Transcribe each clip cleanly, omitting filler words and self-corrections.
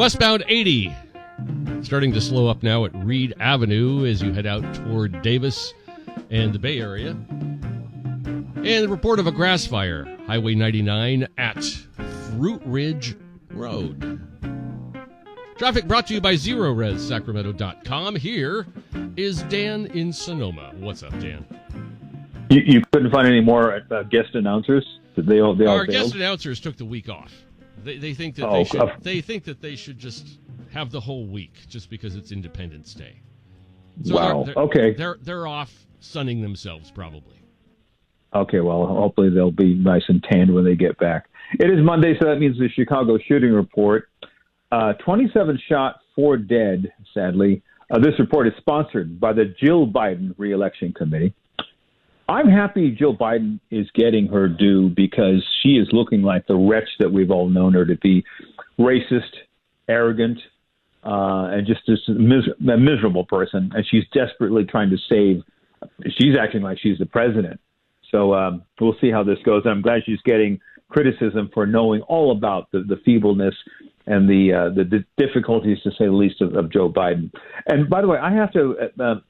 Westbound 80. Starting to slow up now at Reed Avenue as you head out toward Davis and the Bay Area. And the report of a grass fire, Highway 99 at Fruit Ridge Road. Traffic brought to you by ZeroResSacramento.com. Here is Dan in Sonoma. What's up, Dan? You couldn't find any more guest announcers? They all Our failed? guest announcers took the week off. They think that they should just have the whole week just because it's Independence Day. So wow. Okay. They're off sunning themselves probably. Okay, well, hopefully they'll be nice and tanned when they get back. It is Monday, so that means the Chicago shooting report. 27 shot, 4 dead, sadly. This report is sponsored by the Jill Biden Re-Election Committee. I'm happy Jill Biden is getting her due because she is looking like the wretch that we've all known her to be. Racist, arrogant, and just a miserable person. And she's desperately trying to save. She's acting like she's the president. So we'll see how this goes. I'm glad she's getting criticism for knowing all about the feebleness and the difficulties, to say the least, of Joe Biden. And by the way, I have to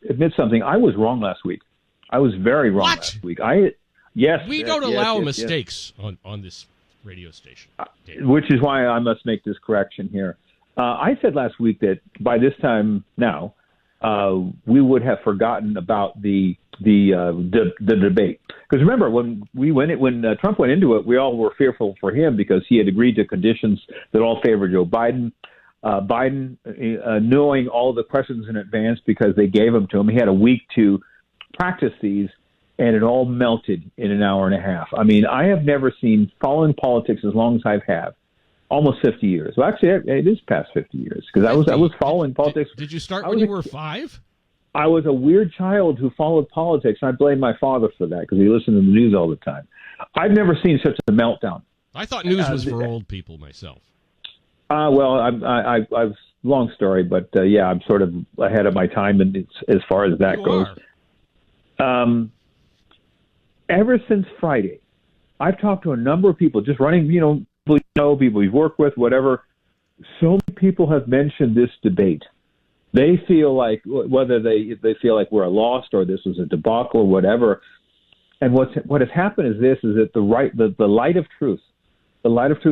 admit something. I was wrong last week. I was very wrong last week. We don't allow mistakes on this radio station. Which is why I must make this correction here. I said last week that by this time now, we would have forgotten about the debate. Because remember, when Trump went into it, we all were fearful for him because he had agreed to conditions that all favored Joe Biden. Biden, knowing all the questions in advance because they gave them to him, he had a week to practice these, and it all melted in an hour and a half. I mean, I have never seen, following politics as long as I've had, almost 50 years. Well, actually, it is past 50 years because I was following politics. Did you start when you were 5? I was a weird child who followed politics, and I blame my father for that because he listened to the news all the time. I've never seen such a meltdown. I thought news was for old people myself. Well, I've long story, but yeah, I'm sort of ahead of my time as far as that goes. Ever since Friday, I've talked to a number of people, just running, people we've worked with, whatever. So many people have mentioned this debate. They feel like, whether they feel like we're lost or this was a debacle or whatever. And what has happened is that the light of truth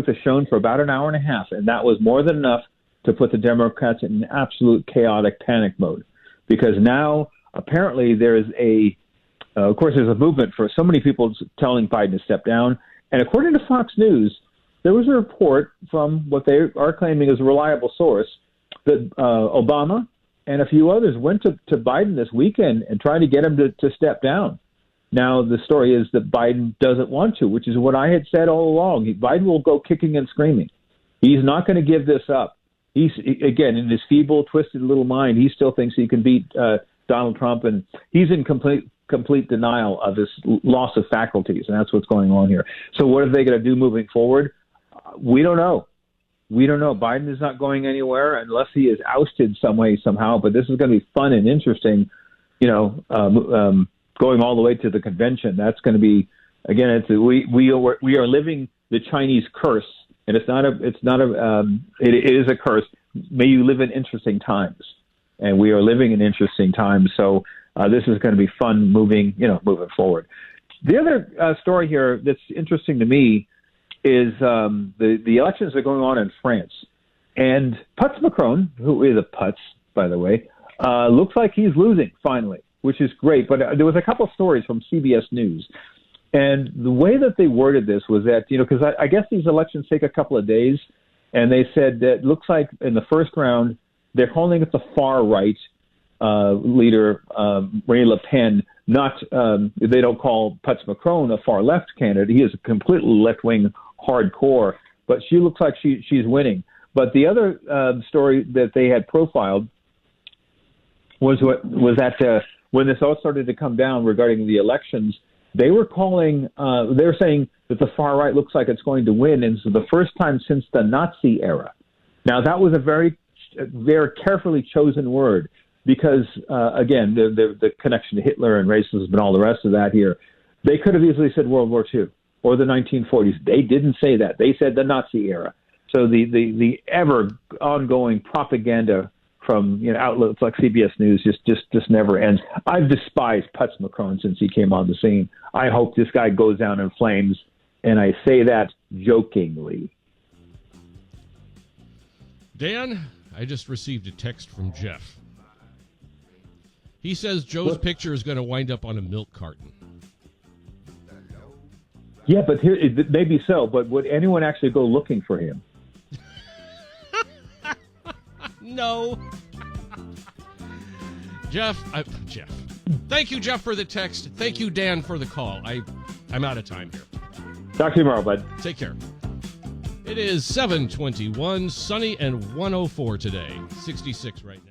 has shone for about an hour and a half, and that was more than enough to put the Democrats in absolute chaotic panic mode. Because now, apparently, there's a movement for so many people telling Biden to step down. And according to Fox News, there was a report from what they are claiming is a reliable source that Obama and a few others went to Biden this weekend and tried to get him to step down. Now, the story is that Biden doesn't want to, which is what I had said all along. Biden will go kicking and screaming. He's not going to give this up. Again, in his feeble, twisted little mind, he still thinks he can beat Donald Trump, and he's in complete denial of his loss of faculties, and that's what's going on here. So what are they going to do moving forward? We don't know. Biden is not going anywhere unless he is ousted some way, somehow, but this is going to be fun and interesting, going all the way to the convention. That's going to be, again, we are living the Chinese curse, and it is a curse. May you live in interesting times. And we are living in interesting times, so this is going to be fun moving forward. The other story here that's interesting to me is the elections are going on in France, and Putz Macron, who is a putz, by the way, looks like he's losing finally, which is great. But there was a couple of stories from CBS News, and the way that they worded this was that because I guess these elections take a couple of days, and they said that it looks like in the first round, they're calling it the far right leader, Marine Le Pen. They don't call Putz Macron a far left candidate. He is a completely left wing hardcore, but she looks like she's winning. But the other story that they had profiled was that when this all started to come down regarding the elections, they were saying that the far right looks like it's going to win, and so the first time since the Nazi era. Now that was a very carefully chosen word because, again, the connection to Hitler and racism and all the rest of that here, they could have easily said World War II or the 1940s. They didn't say that. They said the Nazi era. So the ever ongoing propaganda from outlets like CBS News just never ends. I've despised Putz McCrone since he came on the scene. I hope this guy goes down in flames, and I say that jokingly. Dan, I just received a text from Jeff. He says Joe's picture is going to wind up on a milk carton. Yeah, but here, maybe so. But would anyone actually go looking for him? No. Jeff. Thank you, Jeff, for the text. Thank you, Dan, for the call. I'm out of time here. Talk to you tomorrow, bud. Take care. It is 7:21, sunny and 104 today. 66 right now.